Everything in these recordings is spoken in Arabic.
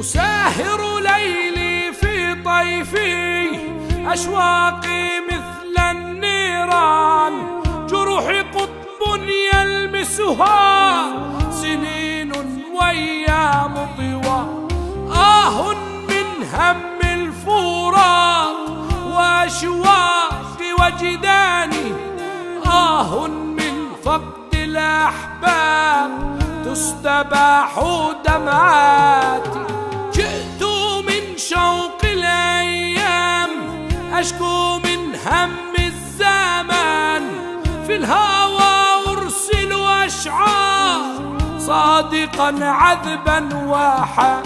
أساهر ليلي في طيفي، أشواقي مثل النيران، جروحي قطب يلمسها، سنين وأيام طوى. آه من هم الفراق وأشواق وجداني، آه من فقد الأحباب تستباح دمعاتي. جئت من شوق الأيام، أشكو من هم الزمان، في الهوى أرسل أشعار صادقا عذبا واحا.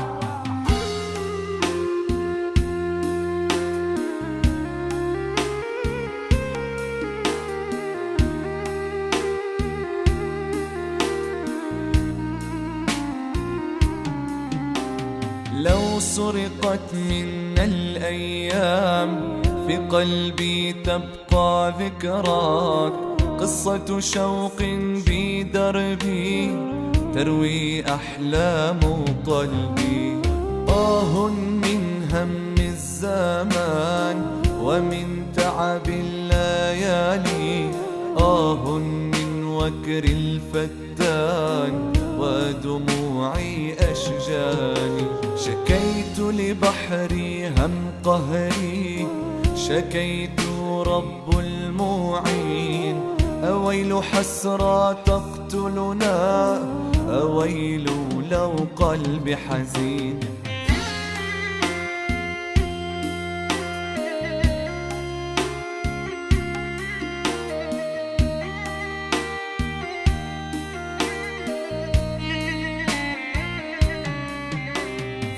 لو سرقت منا الأيام، في قلبي تبقى ذكراك، قصة شوق بدربي تروي أحلام قلبي. آه من هم الزمان ومن تعب الليالي، آه من وكر الفتان ودموعي أشجاني. شكيت لبحري هم قهري، شكيت رب المعين. أويل حسرى تقتلنا، أويل لو قلبي حزين.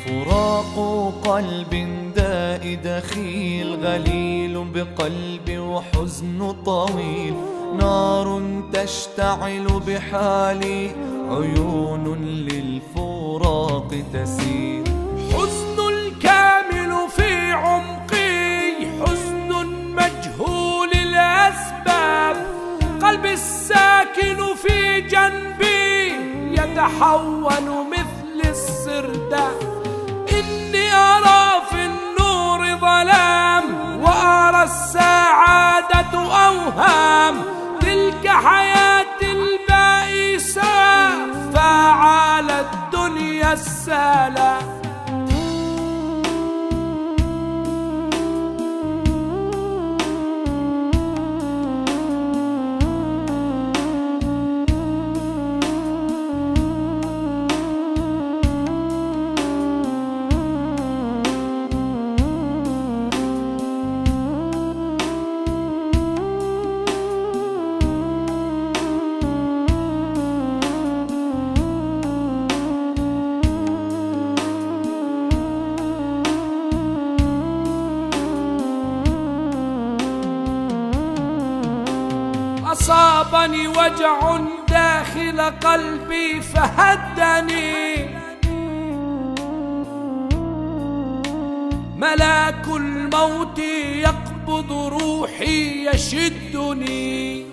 فراق قلب داء دخيل، غليل بقلب وحزن طويل. نار تشتعل بحالي، عيون للفراق تسيل. حزن الكامل في عمقي، حزن مجهول الأسباب. قلبي الساكن في جنبي يتحول مثل السرداب. إني أرى في النور ظلام، وأرى السعادة أوهام. تلك حياة البائسة، فعلى الدنيا السلام. أصابني وجع داخل قلبي فهدني، ملاك الموت يقبض روحي يشدني.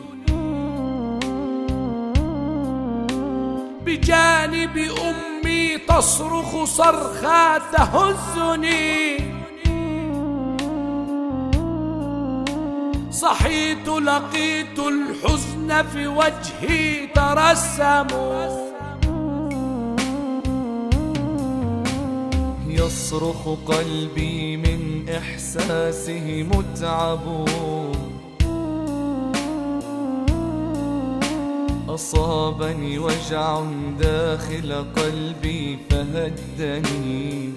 بجانب أمي تصرخ صرخة تهزني. صحيت لقيت الحزن في وجهي ترسم. يصرخ قلبي من إحساسه متعب. أصابني وجع داخل قلبي فهدني.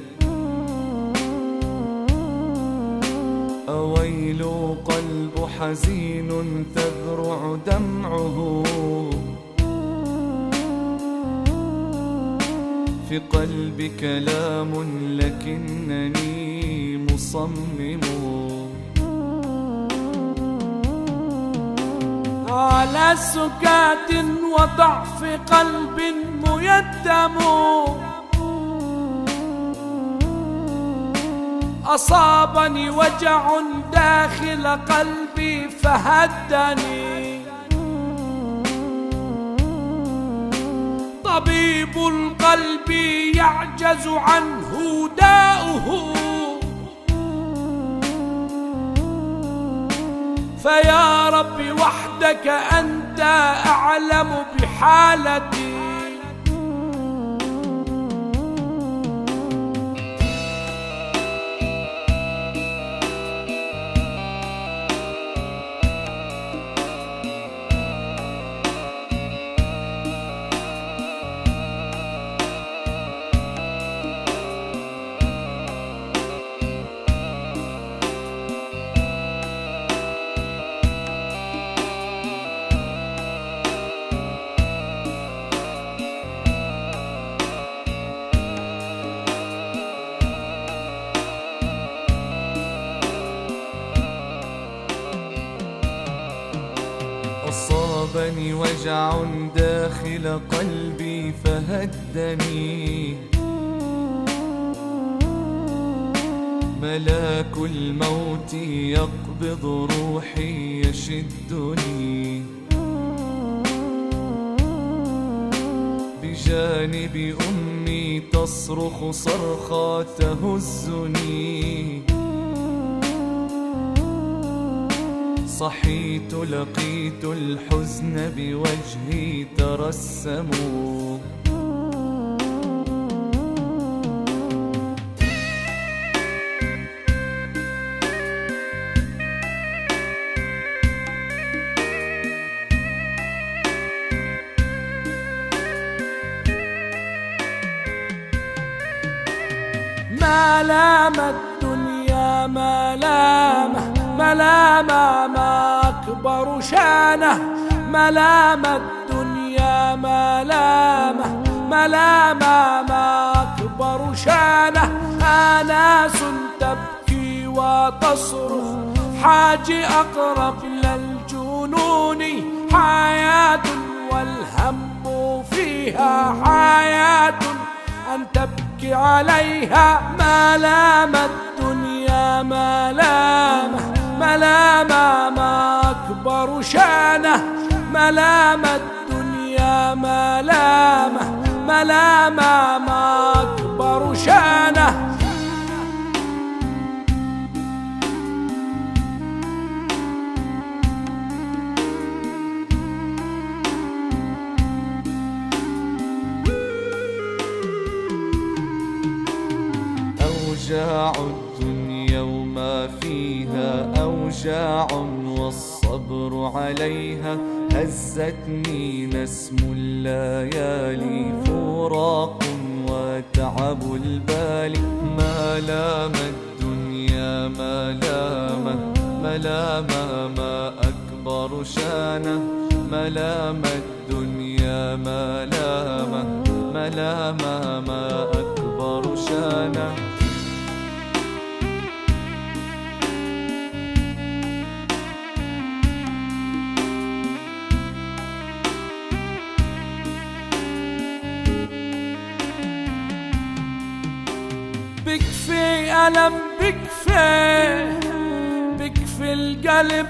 أويل قلب حزين تذرع دمعه، في قلبي كلام لكنني مصمم. على سكات وضعف قلب ميتم، أصابني وجع داخل قلبي فهدني. طبيب القلب يعجز عنه داؤه، فيا رب وحدك أنت أعلم بحالتي. أصابني وجع داخل قلبي فهدني، ملاك الموت يقبض روحي يشدني، بجانب أمي تصرخ صرخة تهزني، صحيت لقيت الحزن بوجهي ترسم، ملام الدنيا ملامه، ملامة ما أكبر شانه، ملام الدنيا ملامة، ملامة ما أكبر شانه. آناس تبكي وتصرخ حاجي أقرب للجنون، حياة والهم فيها حياة أن تبكي عليها. ملام الدنيا ملامة، ملامة ما أكبر شانه، ملام الدنيا ملامة، ملامة ما أكبر شانه. أوجاع الدنيا وما فيها أوجاع والصبر عليها، هزتني نسم الليالي فراق وتعب البال. ملام الدنيا ملامة، ملامة ما أكبر شانه، ملام الدنيا ملامة، ملامة ما أكبر شانه. بكفي ألم بكفي، بكفي القلب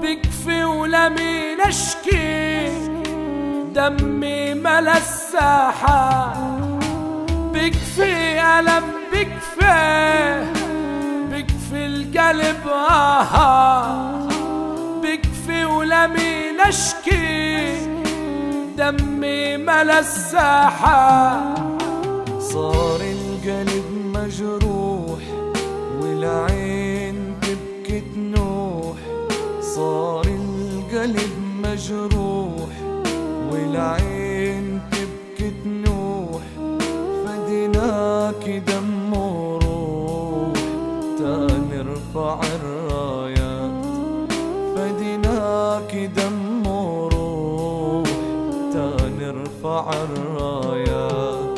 بكفي ولمي نشكي، دمي ملا الساحة. بكفي ألم بكفي، بكفي القلب بكفي ولمي نشكي، دمي ملا الساحة. صار القلب مجروح والعين تبكي تنوح، صار القلب مجروح والعين تبكي تنوح، فديناك دم وروح تنرفع الرايات، فديناك دم وروح تنرفع الرايات.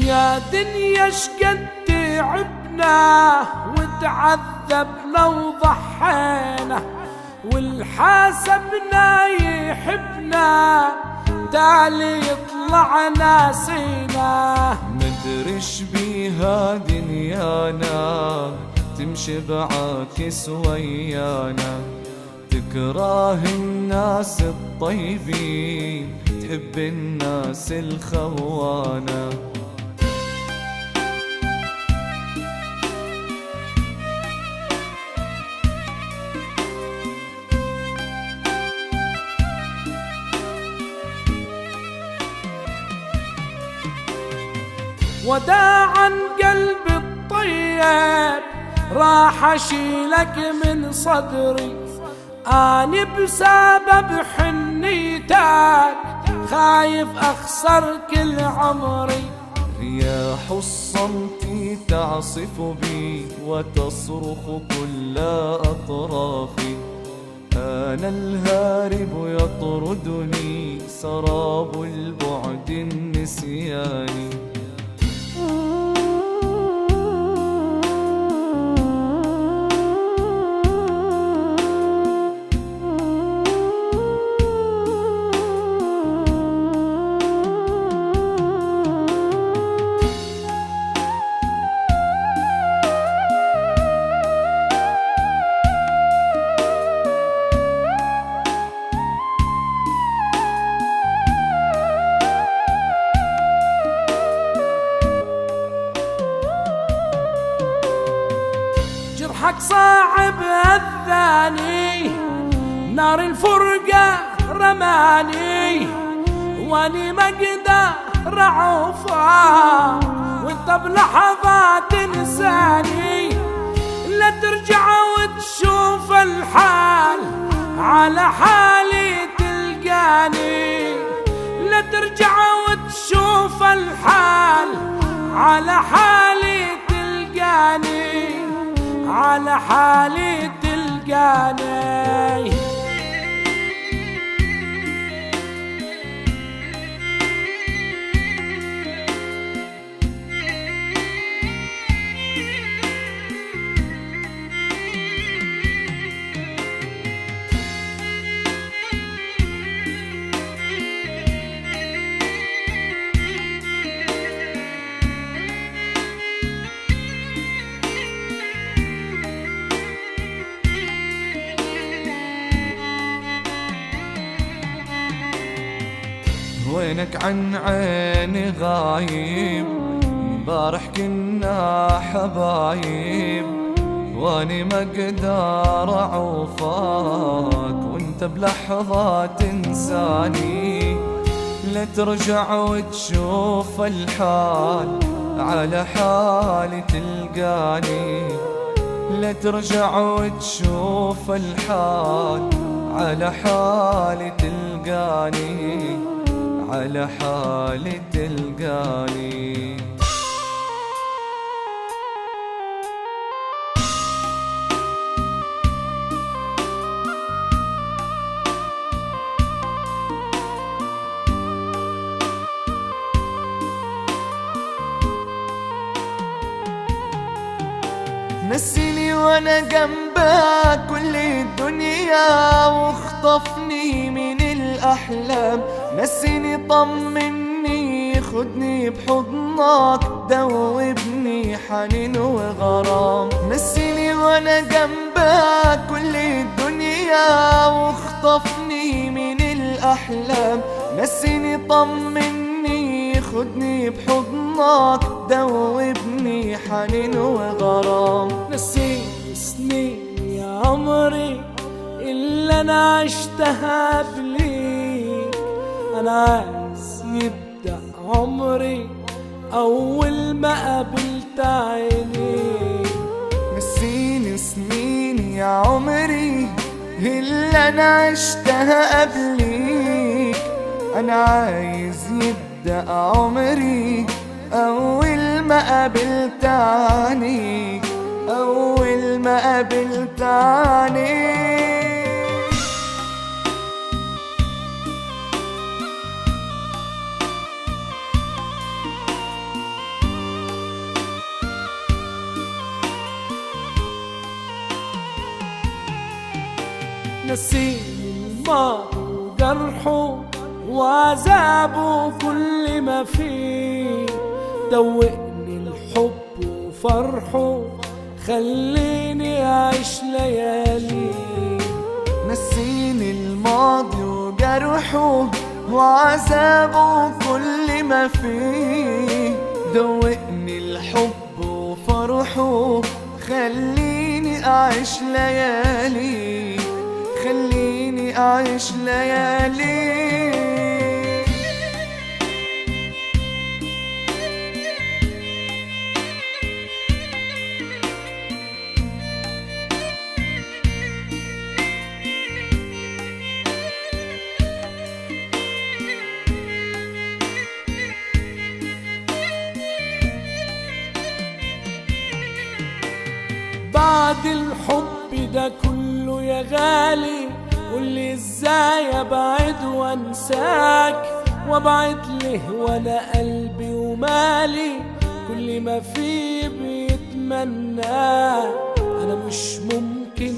يا دنيا شقد تعبنا وتعذبنا وضحينا، والحاسبنا يحبنا تالي يطلع ناسينا. مدريش بيها دنيانا تمشي بعاكس ويانا، تكره الناس الطيبين تحب الناس الخوانة. وداعا قلبي الطيب راح اشيلك من صدري، اني بسبب حنيتك خايف اخسر كل عمري. رياح الصمت تعصف بي وتصرخ كل أطرافي، أنا الهارب يطردني سراب البعد النسياني. جرحك صعب الثاني، نار الفرقة رماني، واني ما اقدر اعوفها وانت بلحظة تنساني. لا ترجع وتشوف الحال على حالي تلقاني، لا ترجع وتشوف الحال على حالي تلقاني، على حالي تلقاني. وينك عن عيني غايب، مبارح كنا حبايب، واني ما اقدر اعوفك وانت بلحظة تنساني. لا ترجع وتشوف الحال على حالي تلقاني، لا ترجع وتشوف الحال على حالي تلقاني، على حالي تلقاني. نسيني وانا جنبك كل الدنيا واخطفني من الاحلام، نسيني طمني خدني بحضنك دوبني حنين وغرام. نسيني وانا جنبك كل الدنيا واخطفني من الاحلام، نسيني طمني خدني بحضنك دوبني حنين وغرام. نسيني سنين يا عمري اللي انا عشتها بليك، انا عايز يبدأ عمري اول ما قابلت عينيك. نسيني سنين يا عمري اللي انا عشتها قبليك، انا عايز يبدأ عمري اول ما قابلت عينيك، اول ما قابلت عينيك. نسيني الماضي وجرحه وعذابه كل ما فيه، دوقني الحب وفرحه خليني أعيش ليالي. نسيني الماضي وجرحه وعذابه كل ما فيه، دوقني الحب وفرحه خليني أعيش ليالي، خليني أعيش ليالي. بعد الحب ده كله يا غالي قولي ازاي ابعد وانساك، وابعد له وانا قلبي ومالي كل ما فيه بيتمناه. انا مش ممكن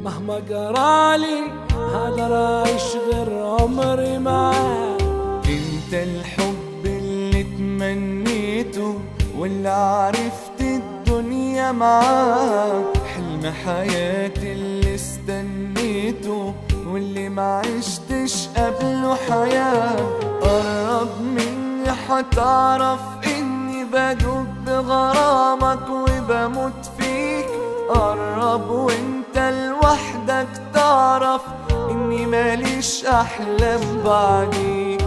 مهما جرالي هقدر اعيش غير عمري معاك. انت الحب اللي تمنيته واللي عرفت الدنيا معاك، حلم حياتي اللي استنيته واللي ما عشتش قبله حياة. قرب مني حتعرف اني بدوب بغرامك وبموت فيك، قرب وانت لوحدك تعرف اني ماليش احلام بعديك.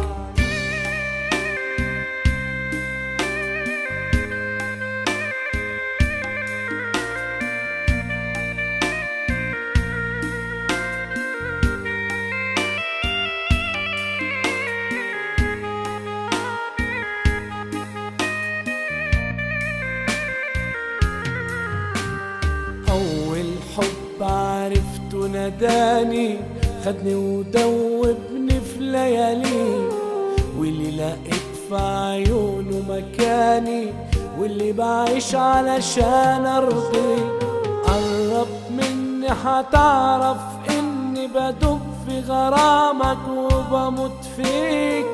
أول حب عرفته ناداني خدني ودوبني في ليالي، واللي لقيت في عيونه مكاني واللي بعيش علشان أرضي. قرب مني حتعرف إني بدوب في غرامك وبموت فيك،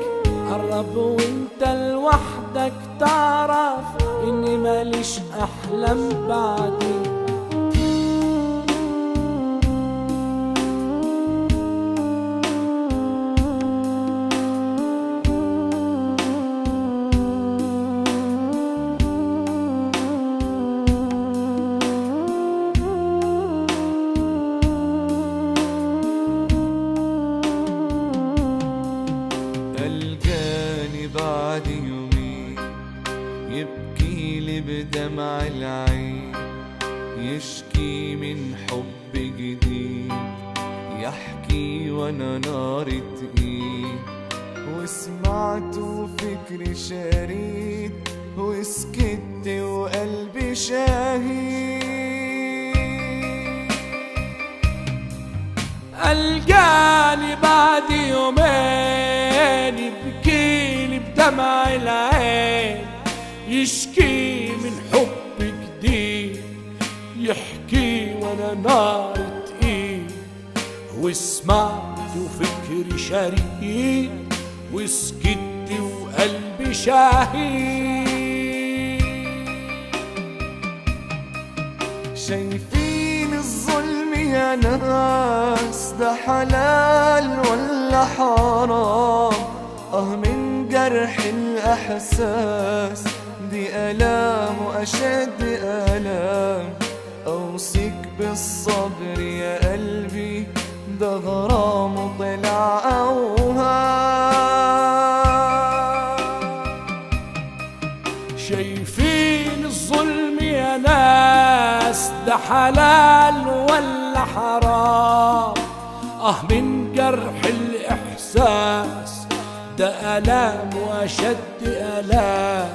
قرب وانت لوحدك تعرف إني ماليش أحلام بعدي. ألقاني بعد يومين يبكيلي بدمع العين، يشكي من حب جديد يحكي وانا نار تقيل، وسمعت وفكري شريد وسكت وقلبي شهيد. ألقاني بعد يومين يبكيلي بدمع العين، يشكي من حب جديد يحكي وانا نار تقيل، وسمعت وفكري شريد وسكت وقلبي شهيد. شايفين الظلم يا ناس ده حلال ولا حرام؟ من جرح الإحساس دي آلام وأشد آلام، أوصيك بالصبر يا قلبي ده غرام وطلع أوهام. شايفين الظلم يا ناس ده حلال ولا حرام؟ من جرح الإحساس ده ألام وأشد ألام،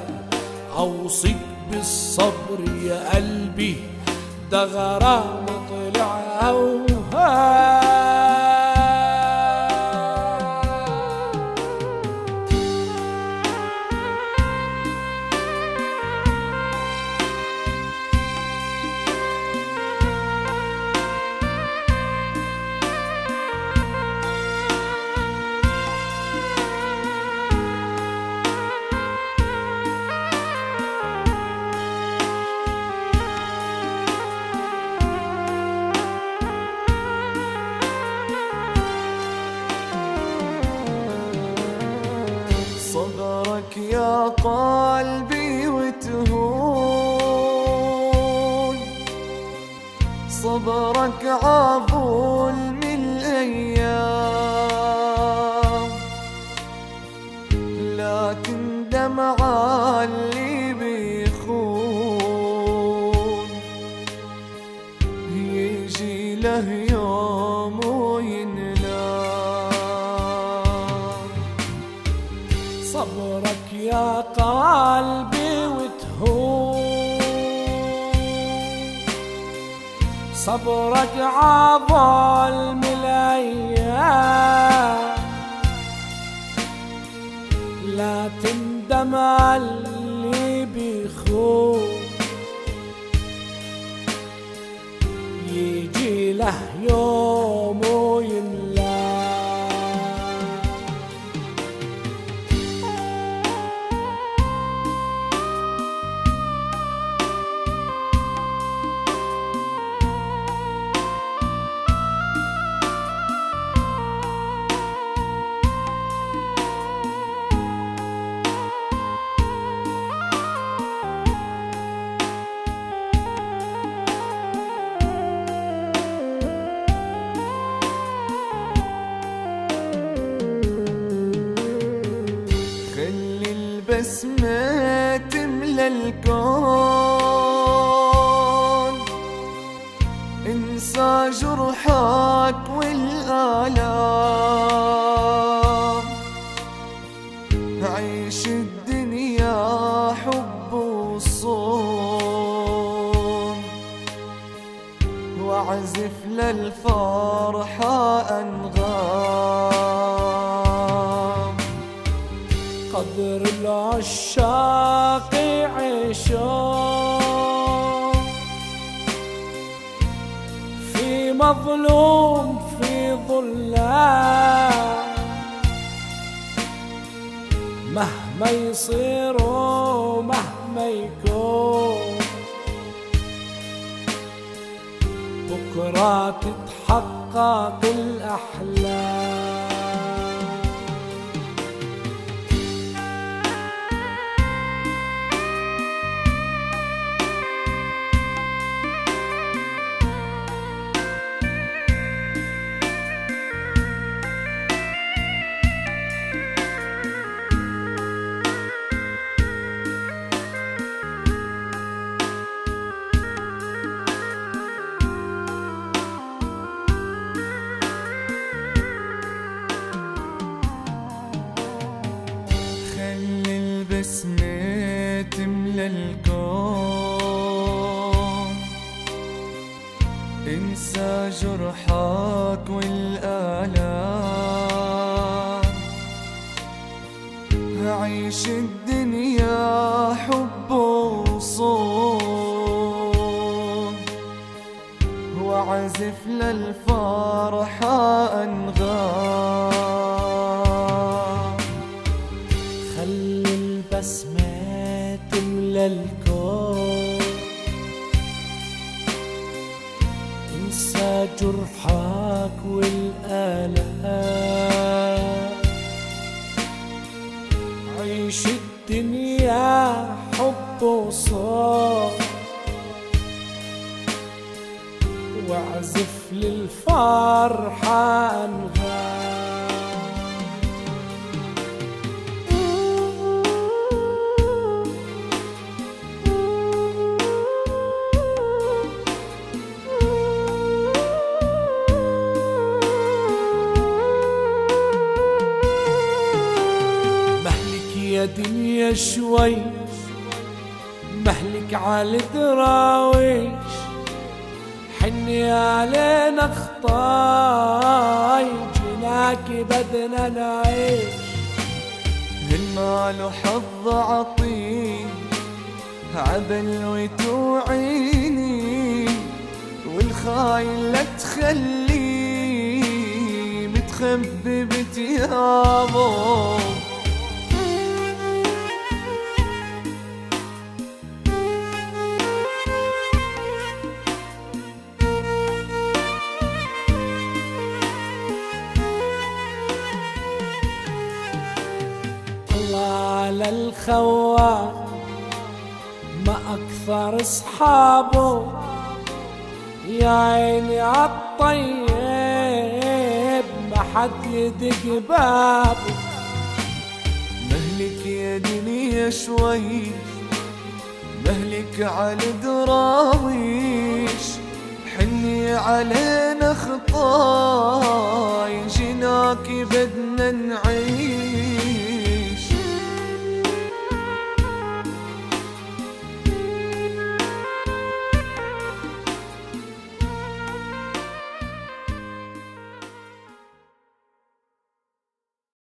أوصيك بالصبر يا قلبي ده غرام طلع أوهام. يا قلبي وتهون، صبرك عظلم الأيام، لا تندم على اللي بيخون، يجي له يوم وينلام. صبرك يا قلبي وتهون، صبرك عظلم الأيام، لا تندم على اللي بيخون، يجي له يوم وينلام. البسمة تملى الكون، انسى جرحك والآلام، عيش الدنيا حب وصون، واعزف للفرحة أنغام. قدر العشاق يعيشون في مظلوم في ظلام، مهما يصير ومهما يكون، بكرة تتحقق الأحلام. البسمة تملى الكون، انسى جرحك والآلام، عيش الدنيا حب وصون، واعزف للفرحة أنغام. خلي البسمة تملى الكون، انسى جرحك والآلام، عيش الدنيا حب وصون، واعزف للفرحة أنغام. يا دنيا شوي مهلك على الدراويش، حني علينا خطاي جناك بدنا نعيش. المال حظ عطين عبل وتوعيني، والخاين لا تخليه متخبي بتيابه. طلال الخوان ما أكثر أصحابه، يا عيني عالطيب ما حد يدق بابه. مهلك يا دنيا شوي، مهلك على دراويش، حني علينا خطاي جناك بدنا نعيش.